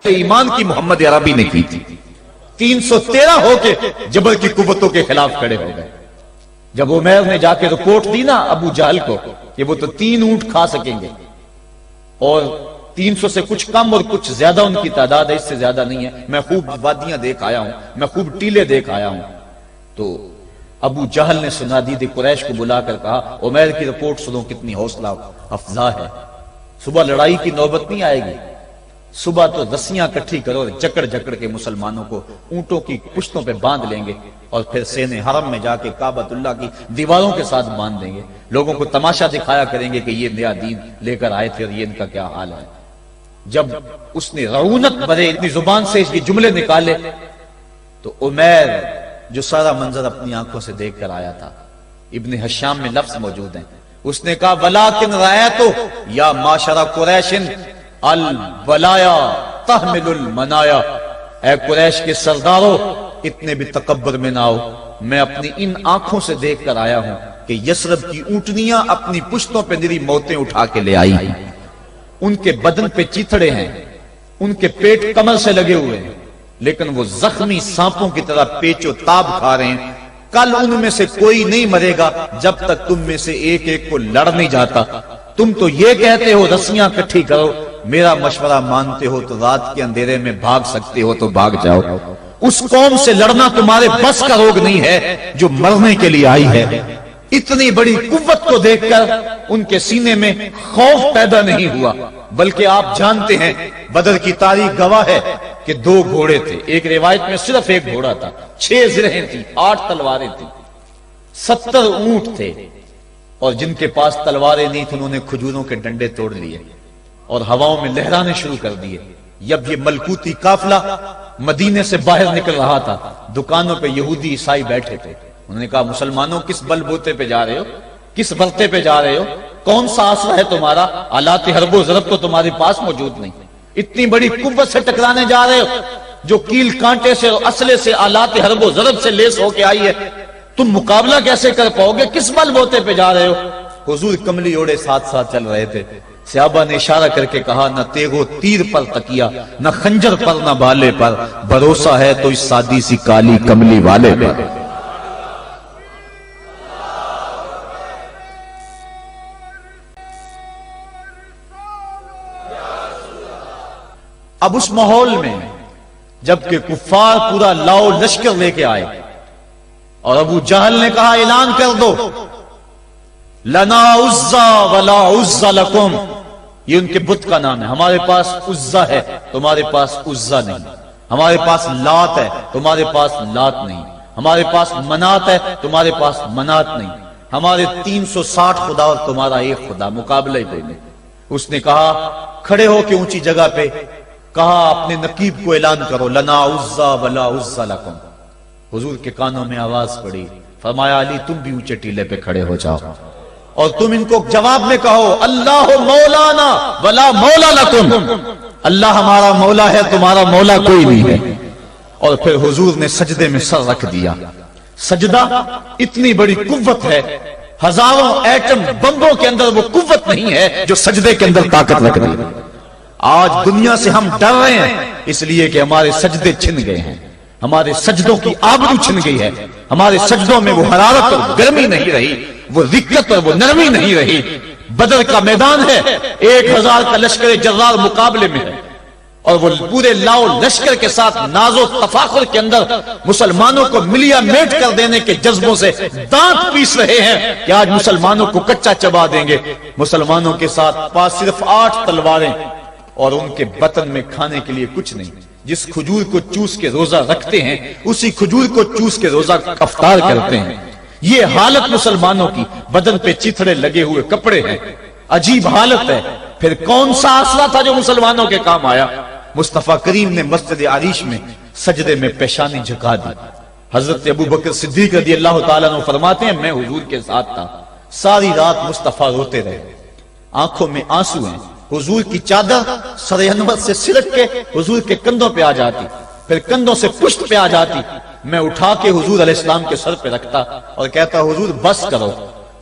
ایمان کی محمد عربی نے کی تھی. 313 ہو کے جبل کی قوتوں کے خلاف کھڑے ہو گئے. جب عمیر نے جا کے رپورٹ دی نا ابو جہل کو کہ وہ تو 3 اونٹ کھا سکیں گے اور 300 سے کچھ کم اور کچھ زیادہ ان کی تعداد ہے، اس سے زیادہ نہیں ہے، میں خوب وادیاں دیکھ آیا ہوں، میں خوب ٹیلے دیکھ آیا ہوں. تو ابو جہل نے سنادید قریش کو بلا کر کہا عمیر کی رپورٹ سنو کتنی حوصلہ افزا ہے. صبح لڑائی کی نوبت نہیں آئے گی، صبح تو رسیاں کٹھی کرو، جکڑ جکڑ کے مسلمانوں کو اونٹوں کی پشتوں پہ باندھ لیں گے اور پھر سینے حرم میں جا کے کعبۃ اللہ کی دیواروں کے ساتھ باندھ دیں گے. لوگوں کو تماشا دکھایا کریں گے کہ یہ نیا دین لے کر آئے تھے اور یہ ان کا کیا حال ہے. جب اس نے رعونت بھرے اتنی زبان سے اس کے جملے نکالے تو عمیر جو سارا منظر اپنی آنکھوں سے دیکھ کر آیا تھا، ابن حشام میں لفظ موجود ہیں، اس نے کہا وَلَٰكِنْ رَأَيْتُ يَا مَعْشَرَ قُرَيْشٍ الْبَلَايَا تَحْمِلُ الْمَنَايَا، اے قریش کے سرداروں اتنے بھی تکبر میں نہ آؤ، میں اپنی ان آنکھوں سے دیکھ کر آیا ہوں کہ یثرب کی اونٹنیاں اپنی پشتوں پہ نری موتیں اٹھا کے لے آئی ہیں. ان کے بدن پہ چیتھڑے ہیں، ان کے پیٹ کمر سے لگے ہوئے ہیں، لیکن وہ زخمی سانپوں کی طرح پیچ و تاب کھا رہے ہیں. کل ان میں سے کوئی نہیں مرے گا جب تک تم میں سے ایک ایک کو لڑ نہیں جاتا. تم تو یہ کہتے ہو رسیاں کٹھی کرو، میرا مشورہ مانتے ہو تو رات کے اندھیرے میں بھاگ سکتے ہو تو بھاگ جاؤ. اس قوم سے لڑنا تمہارے بس کا روگ نہیں ہے جو مرنے کے لیے آئی ہے. اتنی بڑی قوت کو دیکھ کر ان کے سینے میں خوف پیدا نہیں ہوا، بلکہ آپ جانتے ہیں بدر کی تاریخ گواہ ہے کہ 2 گھوڑے تھے. ایک روایت میں صرف ایک گھوڑا تھا، 6 زرہیں تھی، 8 تلواریں تھیں، 70 اونٹ تھے، اور جن کے پاس تلواریں نہیں تھیں انہوں نے کھجوروں کے ڈنڈے توڑ لیے اور ہواؤں میں لہرانے شروع کر دیے. جب یہ ملکوتی قافلہ مدینے سے باہر نکل رہا تھا، دکانوں پہ یہودی عیسائی بیٹھے تھے. انہوں نے کہا مسلمانوں کس بل بوتے پہ جا رہے ہو، کس برتے پہ جا رہے ہو، کون سا آسرا ہے تمہارا، آلات حرب و ضرب تو تمہارے پاس موجود نہیں، اتنی بڑی قوت سے ٹکرانے جا رہے ہو جو کیل کانٹے سے اور اسلحے سے آلات حرب و ضرب سے لیس ہو کے آئی ہے، تم مقابلہ کیسے کر پاؤ گے، کس بل بوتے پہ جا رہے ہو. حضور کملی اوڑے ساتھ ساتھ چل رہے تھے. صحابہ نے اشارہ کر کے کہا نہ تیغو تیر پر تکیا، نہ خنجر پر، نہ بالے پر، بھروسہ ہے تو اس سادی سی کالی کملی والے پر. اب اس ماحول میں جبکہ کفار پورا لاؤ لشکر لے کے آئے اور ابو جہل نے کہا اعلان کر دو لنا عزا ولا عزا لکم، یہ ان کے بت کا نام ہے. ہمارے پاس عزا ہے تمہارے پاس عزا نہیں، ہمارے پاس لات ہے تمہارے پاس لات نہیں، ہمارے پاس منات ہے تمہارے پاس منات نہیں، ہمارے 360 خدا اور تمہارا ایک خدا، مقابلہ ہی کوئی نہیں. اس نے کہا کھڑے ہو کے اونچی جگہ پہ کہا اپنے نقیب کو اعلان کرو لنا عزا ولا عزا لکم. حضور کے کانوں میں آواز پڑی، فرمایا علی تم بھی اونچے ٹیلے پہ کھڑے ہو جاؤ اور تم ان کو جواب میں کہو اللہ مولانا ولا مولا لکم، اللہ ہمارا مولا ہے تمہارا مولا کوئی نہیں ہے. اور پھر حضور نے سجدے میں سر رکھ دیا. سجدہ اتنی بڑی قوت ہے، ہزاروں ایٹم بمبوں کے اندر وہ قوت نہیں ہے جو سجدے کے اندر طاقت رکھ دی. آج دنیا سے ہم ڈر رہے ہیں اس لیے کہ ہمارے سجدے چھن گئے ہیں، ہمارے سجدوں کی آبرو چھن گئی ہے، ہمارے سجدوں میں وہ حرارت اور گرمی نہیں رہی، وہ رقت اور وہ نرمی نہیں رہی. بدر کا میدان ہے، 1000 کا لشکر جرار مقابلے میں ہے اور وہ پورے لاؤ لشکر کے ساتھ ناز و تفاخر کے اندر مسلمانوں کو ملیا میٹ کر دینے کے جذبوں سے دانت پیس رہے ہیں کہ آج مسلمانوں کو کچا چبا دیں گے. مسلمانوں کے ساتھ پاس صرف 8 تلواریں اور ان کے بطن میں کھانے کے لیے کچھ نہیں. جس کھجور کو چوس کے روزہ رکھتے ہیں اسی کھجور کو چوس کے روزہ افطار کرتے ہیں. یہ حالت مسلمانوں کی، بدن پہ چیتھڑے لگے ہوئے کپڑے ہیں، عجیب حالت ہے. پھر کون سا آسرا تھا جو مسلمانوں کے کام آیا؟ مصطفیٰ کریم نے مسجد عریش میں سجدے میں پیشانی جھکا دی. حضرت ابو بکر صدیق رضی اللہ تعالیٰ عنہ فرماتے ہیں میں حضور کے ساتھ تھا، ساری رات مصطفیٰ روتے رہے، آنکھوں میں آنسو ہیں. حضور کی چادر سر انور سے سرک کے حضور کے کندھوں پہ آ جاتی، پھر کندھوں سے پشت پہ آ جاتی. میں اٹھا کے حضور علیہ السلام کے سر پہ رکھتا اور کہتا حضور بس کرو.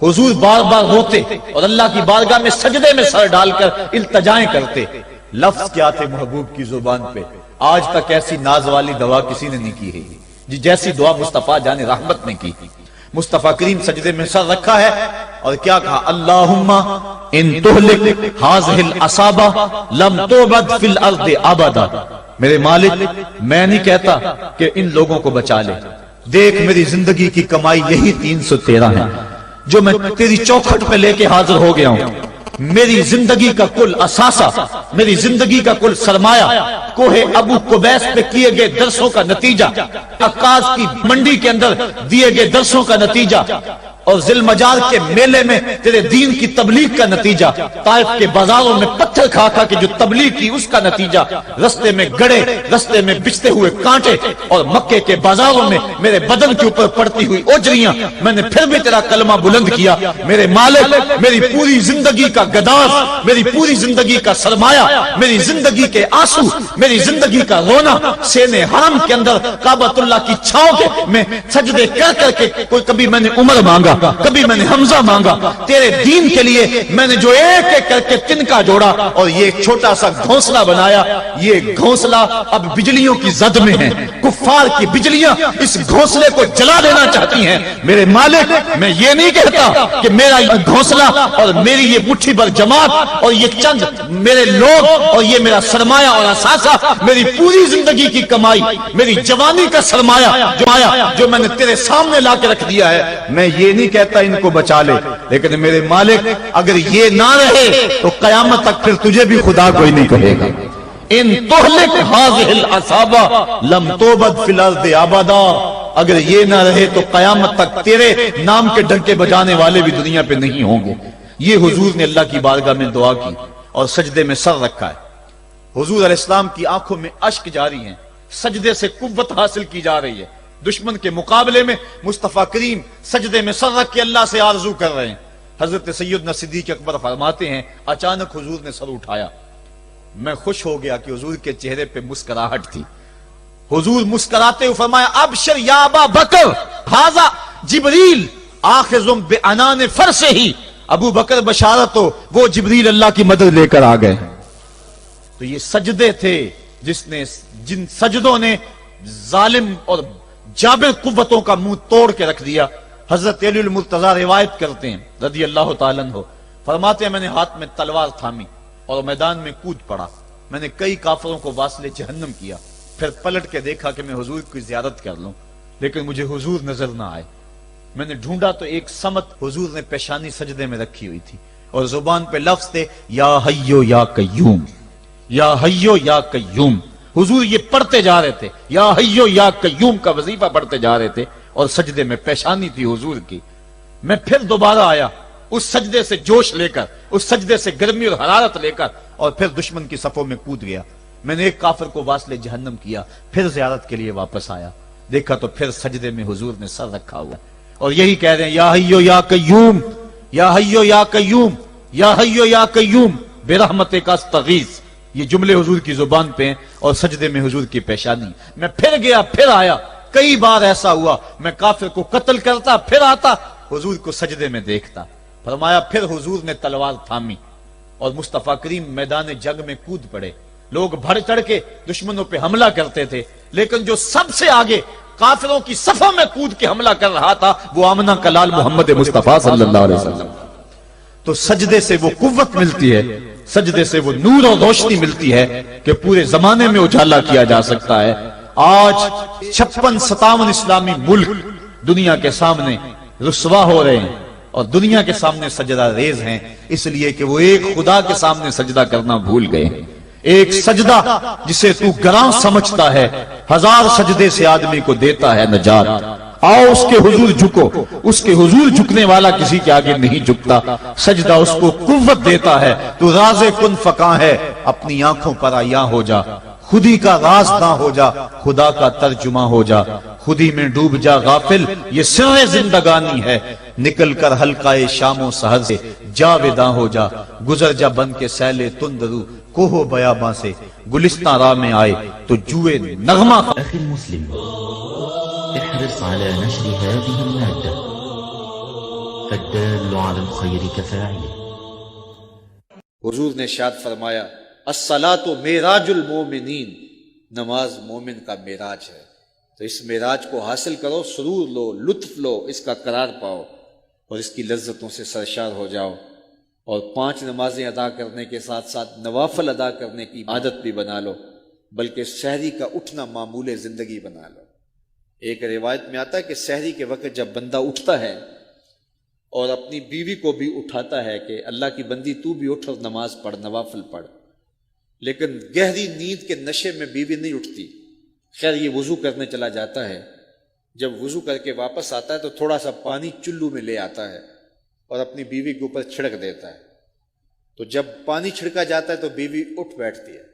حضور بار بار روتے اور اللہ کی بارگاہ میں سجدے میں سر ڈال کر التجائیں کرتے. لفظ کیا تھے محبوب کی زبان پہ، آج تک ایسی ناز والی دعا کسی نے نہیں کی ہے جی جیسی دعا مصطفیٰ جان رحمت نے کی۔ مصطفیٰ کریم سجدے میں سر رکھا ہے اور کیا کہا، اللہم ان تہلک ہذہ العصابہ لم تعبد فی الارض ابدا، میرے مالک میں نہیں کہتا کہ ان لوگوں کو بچا لے، دیکھ میری زندگی کی کمائی یہی 313 ہے جو میں تیری چوکھٹ پہ لے کے حاضر ہو گیا ہوں، میری زندگی کا کل اثاثہ، میری زندگی کا کل سرمایہ کوہ ابو قبیس پہ کیے گئے درسوں کا نتیجہ، عکاظ کی منڈی کے اندر دیے گئے درسوں کا نتیجہ، اور ذی المجال کے میلے میں تیرے دین کی تبلیغ کا نتیجہ، طائف کے بازاروں میں پتھر کھا کھا کے جو تبلیغ کی اس کا نتیجہ، رستے میں گڑے، رستے میں بچتے ہوئے کانٹے، اور مکے کے بازاروں میں میرے بدن کے اوپر پڑتی ہوئی اوجریاں، میں نے پھر بھی تیرا کلمہ بلند کیا۔ میرے مالک میری پوری زندگی کا گداز، میری پوری زندگی کا سرمایہ، میری زندگی کے آنسو، میری زندگی کا رونا سینے حرم کے اندر کعبۃ اللہ کی چھاؤں میں سجدے کر کر کے، کوئی کبھی میں نے عمر مانگا، کبھی میں نے حمزہ مانگا، تیرے دین کے لیے میں نے جو ایک ایک کر کے تنکا جوڑا اور یہ ایک چھوٹا سا گھونسلہ بنایا، یہ گھونسلہ اب بجلیوں کی زد میں ہے، کفار کی بجلیاں اس گھونسلے کو جلا دینا چاہتی ہیں۔ میرے مالک میں یہ نہیں کہتا کہ میرا گھونسلہ اور میری یہ مٹھی بھر جماعت اور یہ چند میرے لوگ اور یہ میرا سرمایہ اور اثاثہ، میری پوری زندگی کی کمائی، میری جوانی کا سرمایہ جو میں نے تیرے سامنے لا کے رکھ دیا ہے، میں یہ نہیں کہتا ان کو بچا لے، لیکن میرے مالک اگر یہ نہ رہے تو قیامت تک پھر تجھے بھی خدا کوئی نہیں کہے گا۔ ان تہلک ہذہ العصابہ لم تعبد فی الارض ابدا، اگر یہ نہ رہے تو قیامت تک تیرے نام کے ڈنکے بجانے والے بھی دنیا پہ نہیں ہوں گے۔ یہ حضور نے اللہ کی بارگاہ میں دعا کی اور سجدے میں سر رکھا ہے۔ حضور علیہ السلام کی آنکھوں میں اشک جاری ہیں، سجدے سے قوت حاصل کی جا رہی ہے، دشمن کے مقابلے میں مصطفیٰ کریم سجدے میں سر رکھ کے اللہ سے آرزو کر رہے ہیں۔ حضرت سیدنا صدیق اکبر فرماتے ہیں اچانک حضور نے سر اٹھایا، میں خوش ہو گیا کہ حضور کے چہرے پہ مسکراہٹ تھی۔ حضور مسکراتے ہوئے فرمایا ابشر یا ابا بکر ھذا جبریل آخذ بعنان فرسہ، ابو بکر بشارت ہو، وہ جبریل اللہ کی مدد لے کر آ گئے۔ تو یہ سجدے تھے جن سجدوں نے ظالم اور جابر قوتوں کا منہ توڑ کے رکھ دیا۔ حضرت علی المرتضی روایت کرتے ہیں رضی اللہ تعالیٰ عنہ، فرماتے ہیں میں نے ہاتھ میں تلوار تھامی اور میدان میں کود پڑا، میں نے کئی کافروں کو واصل جہنم کیا، پھر پلٹ کے دیکھا کہ میں حضور کی زیارت کر لوں، لیکن مجھے حضور نظر نہ آئے۔ میں نے ڈھونڈا تو ایک سمت حضور نے پیشانی سجدے میں رکھی ہوئی تھی اور زبان پہ لفظ تھے یا حیو یا قیوم، یا حیو یا قیوم۔ حضور یہ پڑھتے جا رہے تھے، یا حیو یا قیوم کا وظیفہ پڑھتے جا رہے تھے اور سجدے میں پیشانی تھی حضور کی۔ میں پھر دوبارہ آیا اس سجدے سے جوش لے کر، اس سجدے سے گرمی اور حرارت لے کر، اور پھر دشمن کی صفوں میں کود گیا۔ میں نے ایک کافر کو واصل جہنم کیا، پھر زیارت کے لیے واپس آیا، دیکھا تو پھر سجدے میں حضور نے سر رکھا ہوا اور یہی کہہ رہے ہیں یا حیو یا قیوم، یا حیو یا قیوم، یا حیو یا قیوم برحمتک استغیث۔ یہ جملے حضور کی زبان پہ ہیں اور سجدے میں حضور کی پیشانی۔ میں پھر گیا، پھر آیا، کئی بار ایسا ہوا میں کافر کو قتل کرتا، پھر آتا حضور کو سجدے میں دیکھتا۔ فرمایا پھر حضور نے تلوار تھامی اور مصطفیٰ کریم میدان جنگ میں کود پڑے۔ لوگ بڑھ چڑھ کے دشمنوں پہ حملہ کرتے تھے، لیکن جو سب سے آگے کافروں کی صفوں میں کود کے حملہ کر رہا تھا وہ آمنہ کا لال محمد مصطفیٰ صلی اللہ علیہ وسلم۔ تو سجدے سے وہ قوت ملتی ہے، سجدے سے وہ نور اور روشنی ملتی ہے کہ پورے زمانے میں اجالا کیا جا سکتا ہے۔ آج 56-57 اسلامی ملک دنیا کے سامنے رسوا ہو رہے ہیں اور دنیا کے سامنے سجدہ ریز ہیں، اس لیے کہ وہ ایک خدا کے سامنے سجدہ کرنا بھول گئے ہیں۔ ایک سجدہ جسے تو گراں سمجھتا ہے 1000 سجدے سے آدمی کو دیتا ہے نجات۔ آؤ اس کے حضور جھکو، اس کے حضور جھکنے والا کسی کے آگے نہیں جھکتا۔ سجدہ اس کو قوت دیتا ہے، تو راز کن فکاں ہے اپنی آنکھوں پر عیاں ہو جا، خودی کا راز نہ ہو جا، خدا کا ترجمہ ہو جا، خودی میں ڈوب جا غافل، یہ سر زندگانی ہے، نکل کر حلقہ شام و سحر سے جاویداں ہو جا، گزر جا بن کے سیل تندرو کوہ بیاباں سے، گلستان راہ میں آئے تو جوئے نغمہ۔ أخي المسلم، احرص على نشر هذه المادة، فالدال على الخير كفاعله۔ حضور نے ارشاد فرمایا الصلاۃ معراج المومنین، نماز مومن کا معراج ہے۔ تو اس معراج کو حاصل کرو، سرور لو، لطف لو، اس کا قرار پاؤ اور اس کی لذتوں سے سرشار ہو جاؤ، اور 5 نمازیں ادا کرنے کے ساتھ ساتھ نوافل ادا کرنے کی عادت بھی بنا لو، بلکہ سحری کا اٹھنا معمول زندگی بنا لو۔ ایک روایت میں آتا ہے کہ سحری کے وقت جب بندہ اٹھتا ہے اور اپنی بیوی کو بھی اٹھاتا ہے کہ اللہ کی بندی تو بھی اٹھ اور نماز پڑھ، نوافل پڑھ، لیکن گہری نیند کے نشے میں بیوی نہیں اٹھتی۔ خیر یہ وضو کرنے چلا جاتا ہے، جب وضو کر کے واپس آتا ہے تو تھوڑا سا پانی چلو میں لے آتا ہے اور اپنی بیوی کے اوپر چھڑک دیتا ہے، تو جب پانی چھڑکا جاتا ہے تو بیوی اٹھ بیٹھتی ہے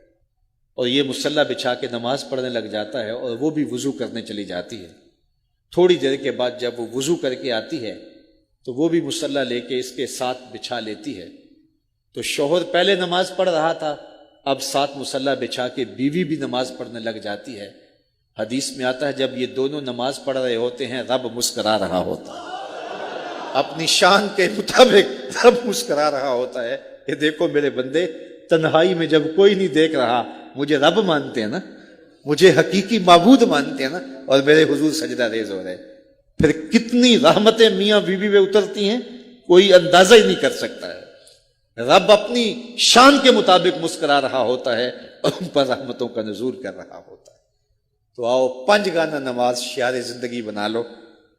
اور یہ مصلی بچھا کے نماز پڑھنے لگ جاتا ہے، اور وہ بھی وضو کرنے چلی جاتی ہے۔ تھوڑی دیر کے بعد جب وہ وضو کر کے آتی ہے تو وہ بھی مصلی لے کے اس کے ساتھ بچھا لیتی ہے، تو شوہر پہلے نماز پڑھ رہا تھا، اب ساتھ مصلی بچھا کے بیوی بھی نماز پڑھنے لگ جاتی ہے۔ حدیث میں آتا ہے جب یہ دونوں نماز پڑھ رہے ہوتے ہیں رب مسکرا رہا ہوتا ہے، اپنی شان کے مطابق رب مسکرا رہا ہوتا ہے کہ دیکھو میرے بندے، تنہائی میں جب کوئی نہیں دیکھ رہا مجھے رب مانتے ہیں نا، مجھے حقیقی معبود مانتے ہیں نا، اور میرے حضور سجدہ ریز ہو رہے، پھر کتنی رحمتیں میاں بیوی میں اترتی ہیں کوئی اندازہ ہی نہیں کر سکتا ہے۔ رب اپنی شان کے مطابق مسکرا رہا ہوتا ہے اور ان پر رحمتوں کا نزول کر رہا ہوتا ہے۔ تو آؤ 5 گانا نماز شعار زندگی بنا لو،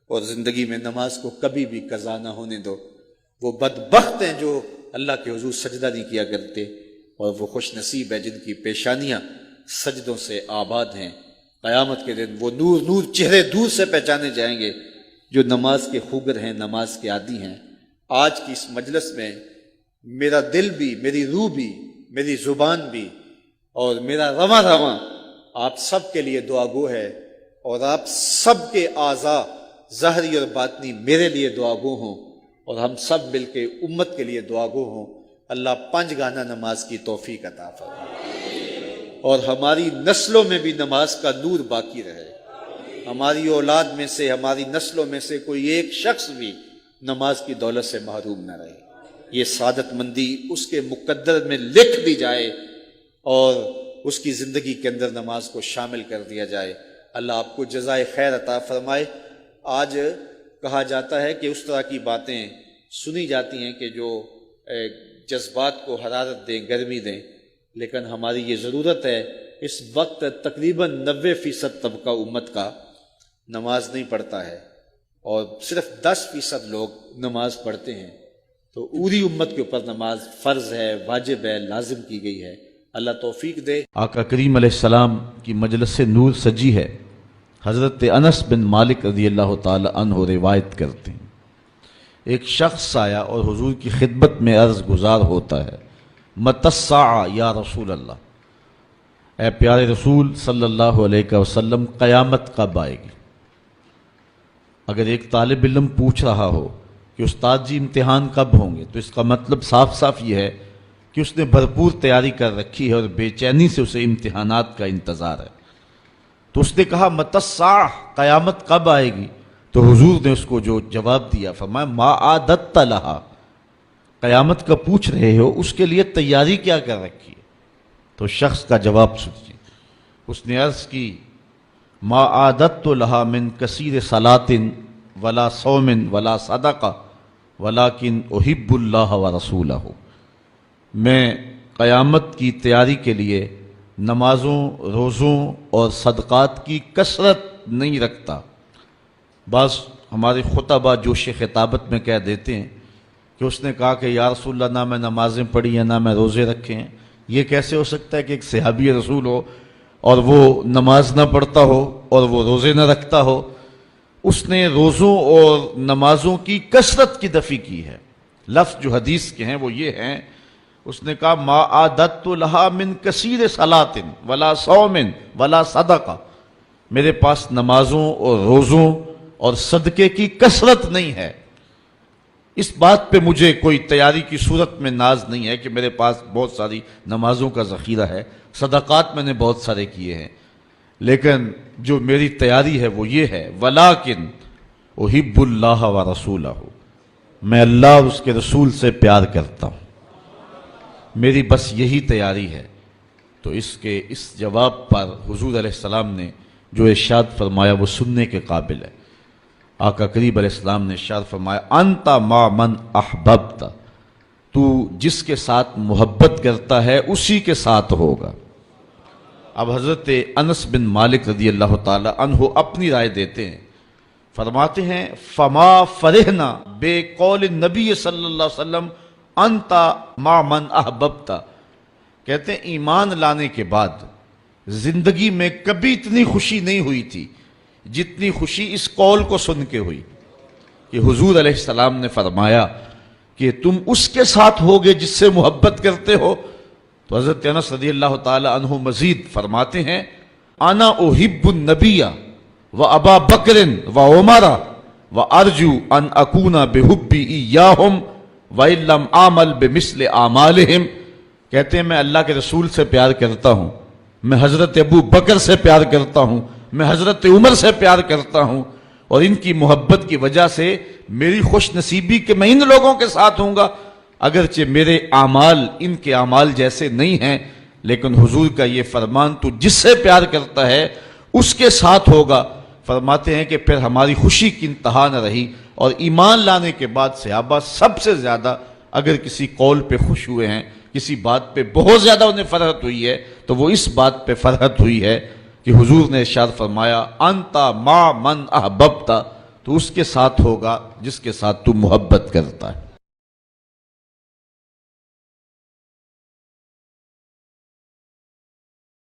اور زندگی میں نماز کو کبھی بھی قضا نہ ہونے دو۔ وہ بدبخت ہیں جو اللہ کے حضور سجدہ نہیں کیا کرتے، اور وہ خوش نصیب ہے جن کی پیشانیاں سجدوں سے آباد ہیں۔ قیامت کے دن وہ نور نور چہرے دور سے پہچانے جائیں گے جو نماز کے خوگر ہیں، نماز کے عادی ہیں۔ آج کی اس مجلس میں میرا دل بھی، میری روح بھی، میری زبان بھی اور میرا رواں رواں آپ سب کے لیے دعا گو ہے، اور آپ سب کے اعضاء ظاہری اور باطنی میرے لیے دعا گو ہوں، اور ہم سب مل کے امت کے لیے دعا گو ہوں۔ اللہ 5 گانا نماز کی توفیق عطا فرمائے، اور ہماری نسلوں میں بھی نماز کا نور باقی رہے، ہماری اولاد میں سے، ہماری نسلوں میں سے کوئی ایک شخص بھی نماز کی دولت سے محروم نہ رہے۔ یہ سعادت مندی اس کے مقدر میں لکھ دی جائے اور اس کی زندگی کے اندر نماز کو شامل کر دیا جائے۔ اللہ آپ کو جزائے خیر عطا فرمائے۔ آج کہا جاتا ہے کہ اس طرح کی باتیں سنی جاتی ہیں کہ جو جذبات کو حرارت دیں، گرمی دیں، لیکن ہماری یہ ضرورت ہے، اس وقت تقریباً 90% طبقہ امت کا نماز نہیں پڑھتا ہے، اور صرف 10% لوگ نماز پڑھتے ہیں، تو پوری امت کے اوپر نماز فرض ہے، واجب ہے، لازم کی گئی ہے۔ اللہ توفیق دے۔ آقا کریم علیہ السلام کی مجلس سے نور سجی ہے۔ حضرت انس بن مالک رضی اللہ تعالی عنہ روایت کرتے ہیں، ایک شخص آیا اور حضور کی خدمت میں عرض گزار ہوتا ہے، متی الساعہ یا رسول اللہ، اے پیارے رسول صلی اللہ علیہ وسلم، قیامت کب آئے گی؟ اگر ایک طالب علم پوچھ رہا ہو کہ استاد جی امتحان کب ہوں گے، تو اس کا مطلب صاف صاف یہ ہے کہ اس نے بھرپور تیاری کر رکھی ہے اور بے چینی سے اسے امتحانات کا انتظار ہے۔ تو اس نے کہا متی الساعہ، قیامت کب آئے گی؟ تو حضور نے اس کو جو جواب دیا، فرمایا ما اعددت لہا، قیامت کا پوچھ رہے ہو، اس کے لیے تیاری کیا کر رکھی ہے؟ تو شخص کا جواب سنیے، اس نے عرض کی ما اعددت لہا من کثیر صلاۃ ولا صوم ولا صدقہ ولکن احب اللہ ورسولہ، میں قیامت کی تیاری کے لیے نمازوں، روزوں اور صدقات کی کثرت نہیں رکھتا۔ بعض ہمارے خطبہ جوش خطابت میں کہہ دیتے ہیں کہ اس نے کہا کہ یا رسول اللہ، نہ میں نمازیں پڑھی ہیں، نہ میں روزے رکھے ہیں۔ یہ کیسے ہو سکتا ہے کہ ایک صحابی رسول ہو اور وہ نماز نہ پڑھتا ہو اور وہ روزے نہ رکھتا ہو؟ اس نے روزوں اور نمازوں کی کثرت کی نفی کی ہے۔ لفظ جو حدیث کے ہیں وہ یہ ہیں، اس نے کہا ما اعددت لہا من کثیر صلاۃ ولا صوم ولا صدقہ، میرے پاس نمازوں اور روزوں اور صدقے کی کثرت نہیں ہے۔ اس بات پہ مجھے کوئی تیاری کی صورت میں ناز نہیں ہے کہ میرے پاس بہت ساری نمازوں کا ذخیرہ ہے، صدقات میں نے بہت سارے کیے ہیں، لیکن جو میری تیاری ہے وہ یہ ہے ولیکن احب اللہ ورسولہ، میں اللہ اور اس کے رسول سے پیار کرتا ہوں، میری بس یہی تیاری ہے۔ تو اس جواب پر حضور علیہ السلام نے جو ارشاد فرمایا وہ سننے کے قابل ہے۔ آقا کریم علیہ السلام نے ارشاد فرمایا انت مع من احببت، تو جس کے ساتھ محبت کرتا ہے اسی کے ساتھ ہوگا۔ اب حضرت انس بن مالک رضی اللہ تعالی عنہ اپنی رائے دیتے ہیں، فرماتے ہیں فما فرحنا بے قول نبی صلی اللہ علیہ وسلم انت مع من احببت، کہتے ہیں ایمان لانے کے بعد زندگی میں کبھی اتنی خوشی نہیں ہوئی تھی جتنی خوشی اس قول کو سن کے ہوئی کہ حضور علیہ السلام نے فرمایا کہ تم اس کے ساتھ ہوگے جس سے محبت کرتے ہو۔ تو حضرت انس رضی اللہ تعالی عنہ مزید فرماتے ہیں انا احب النبی و ابا بکر و عمر و ارجو ان اکون بحبی ایاہم و ان لم اعمل بمثل اعمالہم، کہتے ہیں میں اللہ کے رسول سے پیار کرتا ہوں، میں حضرت ابو بکر سے پیار کرتا ہوں، میں حضرت عمر سے پیار کرتا ہوں، اور ان کی محبت کی وجہ سے میری خوش نصیبی کہ میں ان لوگوں کے ساتھ ہوں گا، اگرچہ میرے اعمال ان کے اعمال جیسے نہیں ہیں، لیکن حضور کا یہ فرمان تو جس سے پیار کرتا ہے اس کے ساتھ ہوگا۔ فرماتے ہیں کہ پھر ہماری خوشی کی انتہا نہ رہی، اور ایمان لانے کے بعد صحابہ سب سے زیادہ اگر کسی قول پہ خوش ہوئے ہیں، کسی بات پہ بہت زیادہ انہیں فرحت ہوئی ہے تو وہ اس بات پہ فرحت ہوئی ہے کہ حضور نے ارشاد فرمایا انتا مع من احببتا، تو اس کے ساتھ ہوگا جس کے ساتھ تو محبت کرتا ہے۔